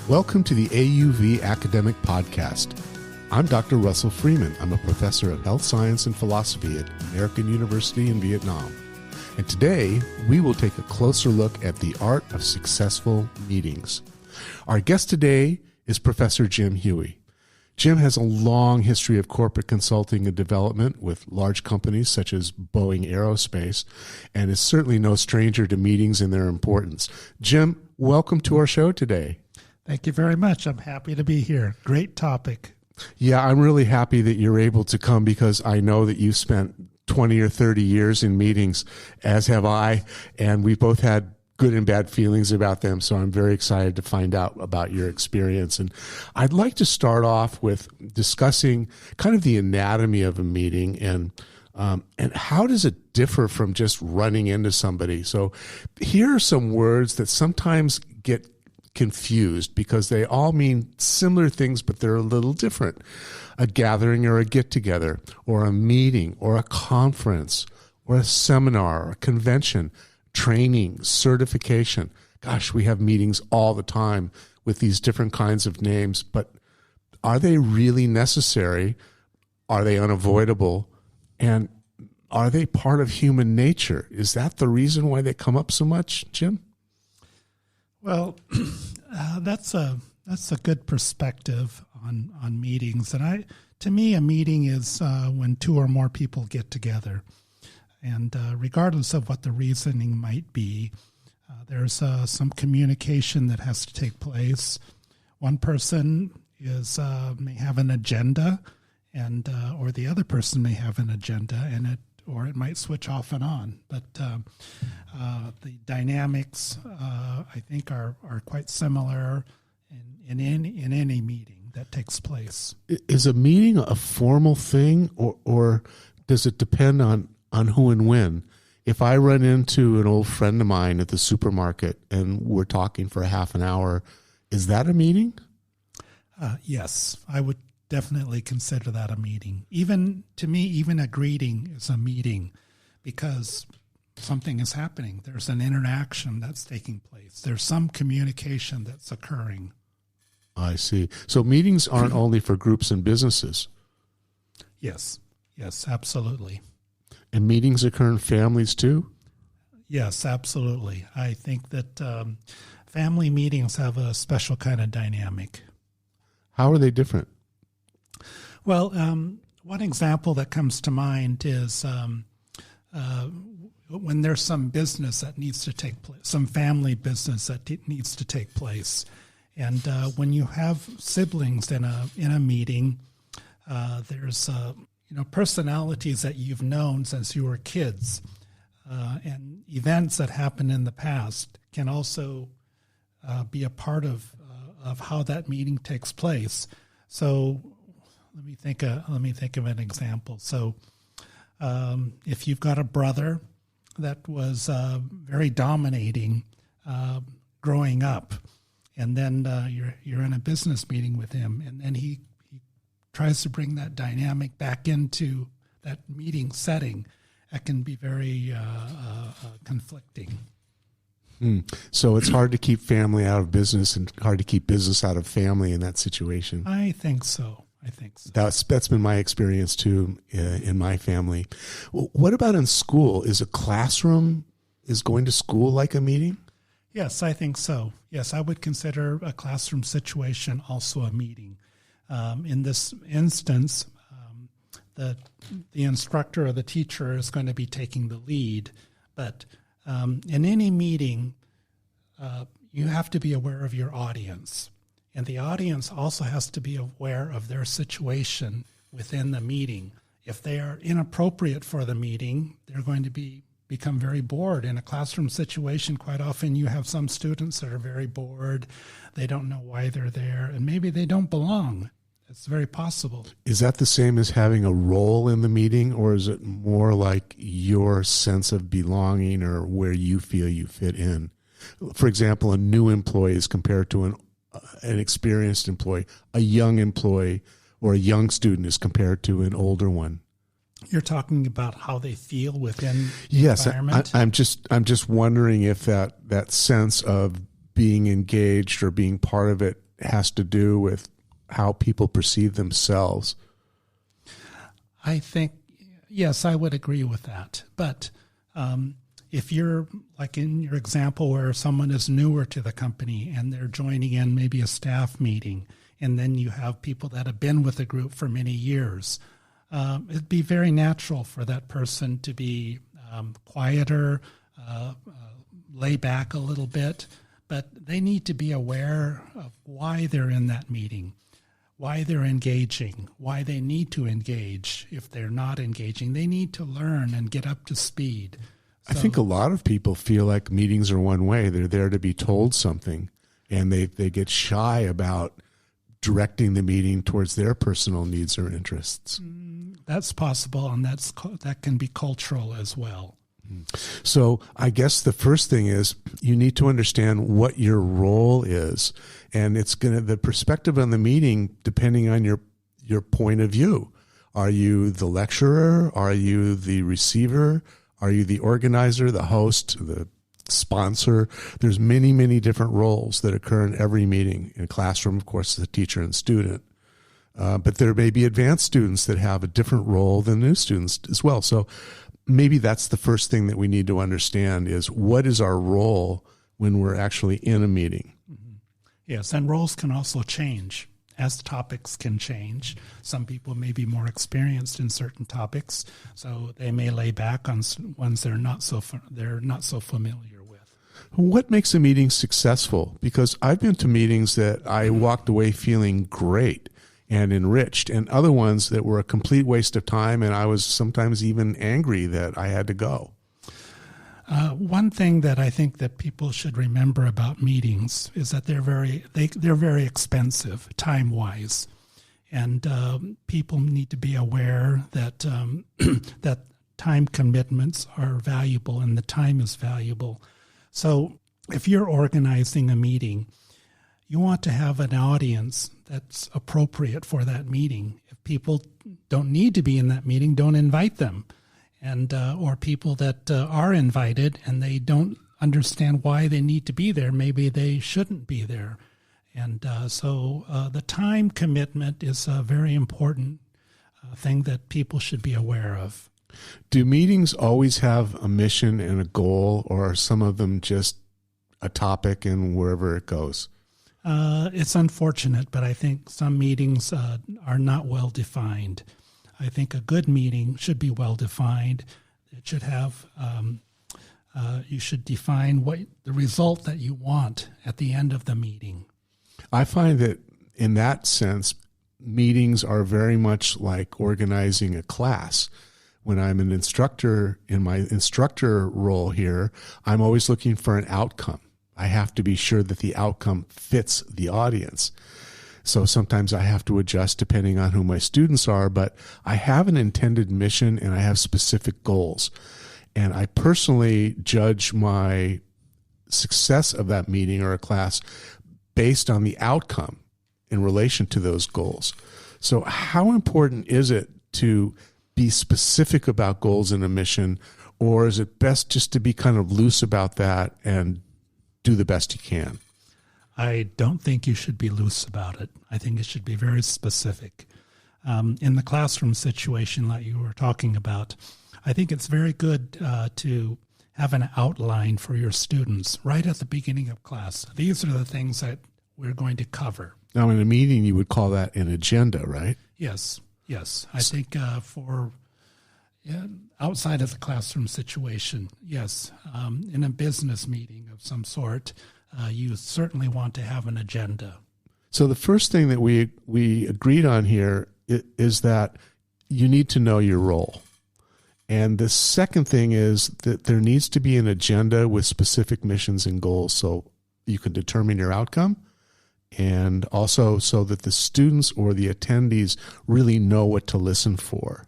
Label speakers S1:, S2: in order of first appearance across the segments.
S1: Welcome to the AUV Academic Podcast. I'm Dr. Russell Freeman. I'm a professor of health science and philosophy at American University in Vietnam. And today, we will take a closer look at the art of successful meetings. Our guest today is Professor Jim Huey. Jim has a long history of corporate consulting and development with large companies such as Boeing Aerospace, and is certainly no stranger to meetings and their importance. Jim, welcome to our show today.
S2: Thank you very much. I'm happy to be here. Great topic.
S1: Yeah, I'm really happy that you're able to come because I know that you've spent 20 or 30 years in meetings, as have I, and we both had good and bad feelings about them, so I'm very excited to find out about your experience. And I'd like to start off with discussing kind of the anatomy of a meeting and how does it differ from just running into somebody. So here are some words that sometimes get confused because they all mean similar things, but they're a little different. A gathering or a get-together, or a meeting, or a conference, or a seminar, or a convention, training, certification. Gosh, we have meetings all the time with these different kinds of names, but are they really necessary? Are they unavoidable? And are they part of human nature? Is that the reason why they come up so much, Jim?
S2: Well, that's a good perspective on meetings. And to me, a meeting is when two or more people get together. And regardless of what the reasoning might be, there's some communication that has to take place. One person may have an agenda, and or the other person may have an agenda, or it might switch off and on. But the dynamics, I think, are quite similar in any meeting that takes place.
S1: Is a meeting a formal thing, or does it depend on who and when? If I run into an old friend of mine at the supermarket and we're talking for a half an hour, is that a meeting?
S2: Yes, I would definitely consider that a meeting. Even to me, even a greeting is a meeting because something is happening. There's an interaction that's taking place. There's some communication that's occurring.
S1: I see. So meetings aren't only for groups and businesses.
S2: Yes, absolutely.
S1: And meetings occur in families too?
S2: Yes, absolutely. I think that family meetings have a special kind of dynamic.
S1: How are they different?
S2: Well, one example that comes to mind is when there's some business that needs to take place, some family business that needs to take place. And when you have siblings in a meeting, there's personalities that you've known since you were kids, and events that happened in the past can also be a part of how that meeting takes place. So let me think of an example. So if you've got a brother that was very dominating growing up, and then you're in a business meeting with him, and then he tries to bring that dynamic back into that meeting setting, that can be very conflicting.
S1: So it's hard to keep family out of business and hard to keep business out of family in that situation.
S2: I think so.
S1: That's been my experience too in my family. What about in school? Is going to school like a meeting?
S2: Yes, I think so. Yes, I would consider a classroom situation also a meeting. In this instance, the instructor or the teacher is going to be taking the lead. But in any meeting, you have to be aware of your audience. And the audience also has to be aware of their situation within the meeting. If they are inappropriate for the meeting, they're going to become very bored. In a classroom situation, quite often you have some students that are very bored. They don't know why they're there, and maybe they don't belong. It's very possible. Is
S1: that the same as having a role in the meeting, or is it more like your sense of belonging or where you feel you fit in? For example, a new employee is compared to an experienced employee. A young employee or a young student is compared to an older one.
S2: You're talking about how they feel within the environment?
S1: Yes, I'm just wondering if that sense of being engaged or being part of it has to do with how people perceive themselves.
S2: I think, yes, I would agree with that. But if you're like in your example where someone is newer to the company and they're joining in maybe a staff meeting, and then you have people that have been with the group for many years, it'd be very natural for that person to be quieter, lay back a little bit, but they need to be aware of why they're in that meeting, why they're engaging, why they need to engage. If they're not engaging, they need to learn and get up to speed.
S1: I think a lot of people feel like meetings are one way. They're there to be told something, and they get shy about directing the meeting towards their personal needs or interests.
S2: That's possible, and that can be cultural as well.
S1: So I guess the first thing is you need to understand what your role is, and it's the perspective on the meeting depending on your point of view. Are you the lecturer? Are you the receiver? Are you the organizer, the host, the sponsor? There's many, many different roles that occur in every meeting. In a classroom, of course, the teacher and student. But there may be advanced students that have a different role than new students as well. So maybe that's the first thing that we need to understand is what is our role when we're actually in a meeting?
S2: Mm-hmm. Yes, and roles can also change as topics can change. Some people may be more experienced in certain topics, so they may lay back on ones they're not so familiar with.
S1: What makes a meeting successful? Because I've been to meetings that I walked away feeling great and enriched, and other ones that were a complete waste of time, and I was sometimes even angry that I had to go.
S2: One thing that I think that people should remember about meetings is that they're very expensive time-wise, and people need to be aware that that time commitments are valuable and the time is valuable. So if you're organizing a meeting, you want to have an audience that's appropriate for that meeting. If people don't need to be in that meeting, don't invite them. And or people that are invited and they don't understand why they need to be there, maybe they shouldn't be there. And so the time commitment is a very important thing that people should be aware of.
S1: Do meetings always have a mission and a goal, or are some of them just a topic and wherever it goes?
S2: It's unfortunate, but I think some meetings are not well defined. I think a good meeting should be well defined. It should have, you should define what the result that you want at the end of the meeting.
S1: I find that in that sense, meetings are very much like organizing a class. When I'm an instructor in my instructor role here, I'm always looking for an outcome. I have to be sure that the outcome fits the audience. So sometimes I have to adjust depending on who my students are, but I have an intended mission and I have specific goals. And I personally judge my success of that meeting or a class based on the outcome in relation to those goals. So how important is it to be specific about goals and a mission, or is it best just to be kind of loose about that and do the best you can?
S2: I don't think you should be loose about it. I think it should be very specific. In the classroom situation like you were talking about, I think it's very good to have an outline for your students right at the beginning of class. These are the things that we're going to cover.
S1: Now, in a meeting, you would call that an agenda, right?
S2: Yes. I think outside of the classroom situation, yes. In a business meeting of some sort, you certainly want to have an agenda.
S1: So the first thing that we agreed on here is that you need to know your role. And the second thing is that there needs to be an agenda with specific missions and goals so you can determine your outcome, and also so that the students or the attendees really know what to listen for.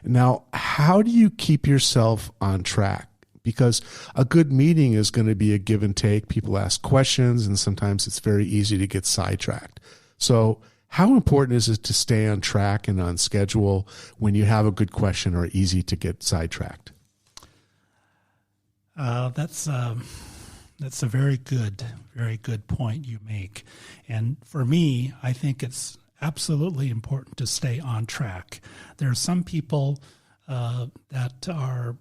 S1: Now, how do you keep yourself on track? Because a good meeting is going to be a give and take. People ask questions, and sometimes it's very easy to get sidetracked. So how important is it to stay on track and on schedule when you have a good question or easy to get sidetracked?
S2: That's a very good very good point you make. And for me, I think it's absolutely important to stay on track. There are some people that are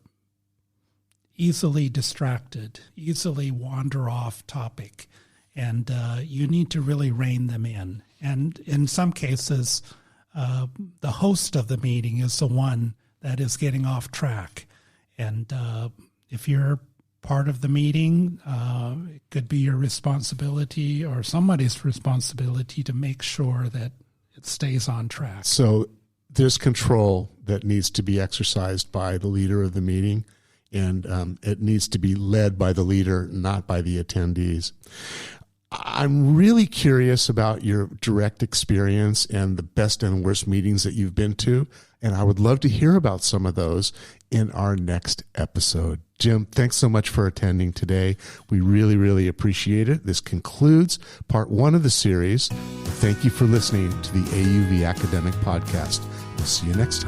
S2: easily distracted, easily wander off topic, and you need to really rein them in. And in some cases, the host of the meeting is the one that is getting off track. And if you're part of the meeting, it could be your responsibility or somebody's responsibility to make sure that it stays on track.
S1: So there's control that needs to be exercised by the leader of the meeting, and it needs to be led by the leader, not by the attendees. I'm really curious about your direct experience and the best and worst meetings that you've been to, and I would love to hear about some of those in our next episode. Jim, thanks so much for attending today. We really, really appreciate it. This concludes part 1 of the series. Thank you for listening to the AUV Academic Podcast. We'll see you next time.